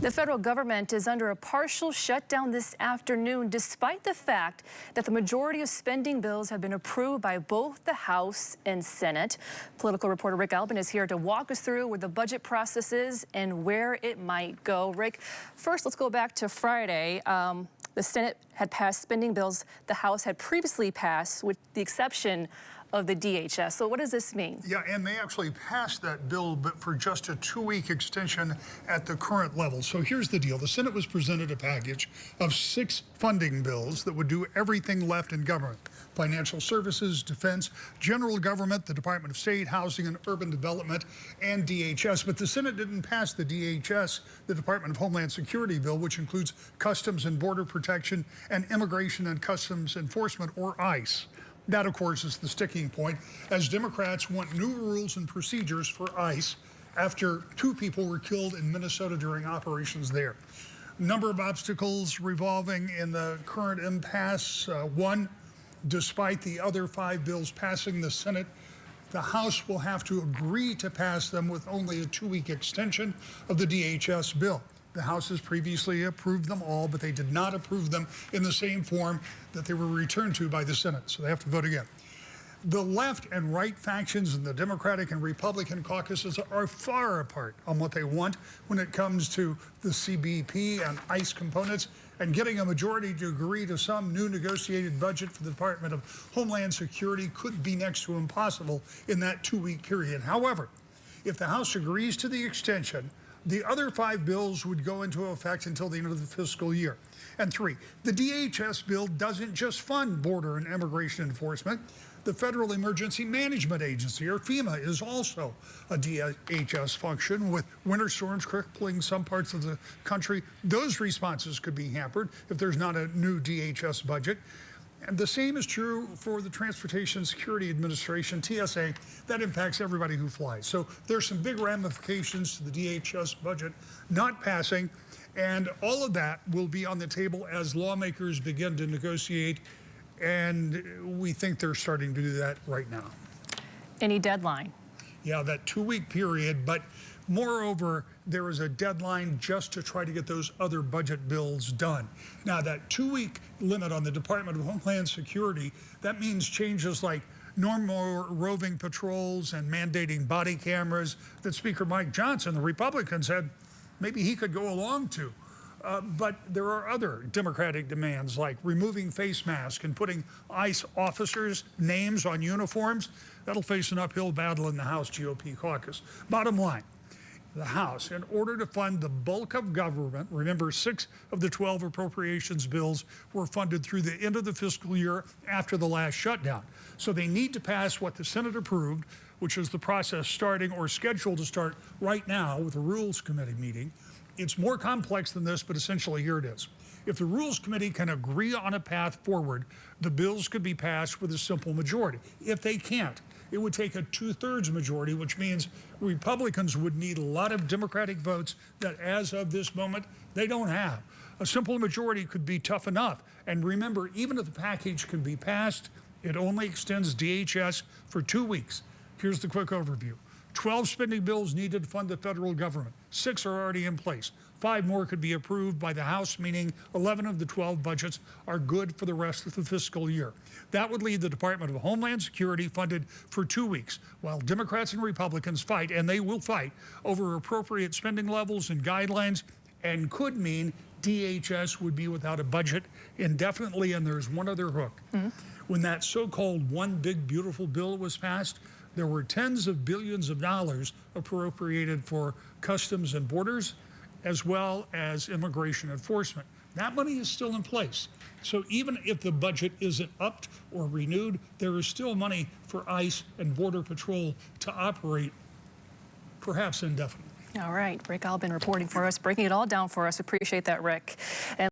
The federal government is under a partial shutdown this afternoon, despite the fact that the majority of spending bills have been approved by both the House and Senate. Political reporter Rick Albin is here to walk us through where the budget process is and where it might go. Rick, first let's go back to Friday. The Senate had passed spending bills the House had previously passed, with the exception of the DHS. So what does this mean? Yeah, and they actually passed that bill, but for just a 2-week extension at the current level. So here's the deal. The Senate was presented a package of 6 funding bills that would do everything left in government: financial services, defense, general government, the Department of State, Housing and Urban Development, and DHS. But the Senate didn't pass the DHS, the Department of Homeland Security bill, which includes Customs and Border Protection and Immigration and Customs Enforcement, or ICE. That, of course, is the sticking point, as Democrats want new rules and procedures for ICE after 2 people were killed in Minnesota during operations there. Number of obstacles revolving in the current impasse. One, despite the other 5 bills passing the Senate, the House will have to agree to pass them with only a 2-week extension of the DHS bill. The House has previously approved them all, but they did not approve them in the same form that they were returned to by the Senate, so they have to vote again. The left and right factions in the Democratic and Republican caucuses are far apart on what they want when it comes to the CBP and ICE components, and getting a majority to agree to some new negotiated budget for the Department of Homeland Security could be next to impossible in that 2-week period. However, if the House agrees to the extension, the other 5 bills would go into effect until the end of the fiscal year. And 3, the DHS bill doesn't just fund border and immigration enforcement. The Federal Emergency Management Agency, or FEMA, is also a DHS function. With winter storms crippling some parts of the country, those responses could be hampered if there's not a new DHS budget. And the same is true for the Transportation Security Administration, TSA. That impacts everybody who flies. So there's some big ramifications to the DHS budget not passing, and all of that will be on the table as lawmakers begin to negotiate, and we think they're starting to do that right now. Any deadline? Yeah, that 2-week period, but moreover, there is a deadline just to try to get those other budget bills done. Now, that 2-week limit on the Department of Homeland Security, that means changes like no more roving patrols and mandating body cameras that Speaker Mike Johnson, the Republican, said maybe he could go along to. But there are other Democratic demands, like removing face masks and putting ICE officers' names on uniforms. That'll face an uphill battle in the House GOP caucus. Bottom line, the House, in order to fund the bulk of government, remember 6 of the 12 appropriations bills were funded through the end of the fiscal year after the last shutdown. So they need to pass what the Senate approved, which is the process starting or scheduled to start right now with a Rules Committee meeting. It's more complex than this, but essentially here it is. If the Rules Committee can agree on a path forward, the bills could be passed with a simple majority. If they can't, it would take a 2/3 majority, which means Republicans would need a lot of Democratic votes that, as of this moment, they don't have. A simple majority could be tough enough. And remember, even if the package can be passed, it only extends DHS for 2 weeks. Here's the quick overview. 12 spending bills needed to fund the federal government. 6 are already in place. 5 more could be approved by the House, meaning 11 of the 12 budgets are good for the rest of the fiscal year. That would leave the Department of Homeland Security funded for 2 weeks, while Democrats and Republicans fight, and they will fight, over appropriate spending levels and guidelines, and could mean DHS would be without a budget indefinitely. And there's one other hook. When that so-called One Big Beautiful Bill was passed, there were tens of billions of dollars appropriated for customs and borders, as well as immigration enforcement. That money is still in place. So even if the budget isn't upped or renewed, there is still money for ICE and Border Patrol to operate, perhaps indefinitely. All right, Rick Albin reporting for us, breaking it all down for us. Appreciate that, Rick. And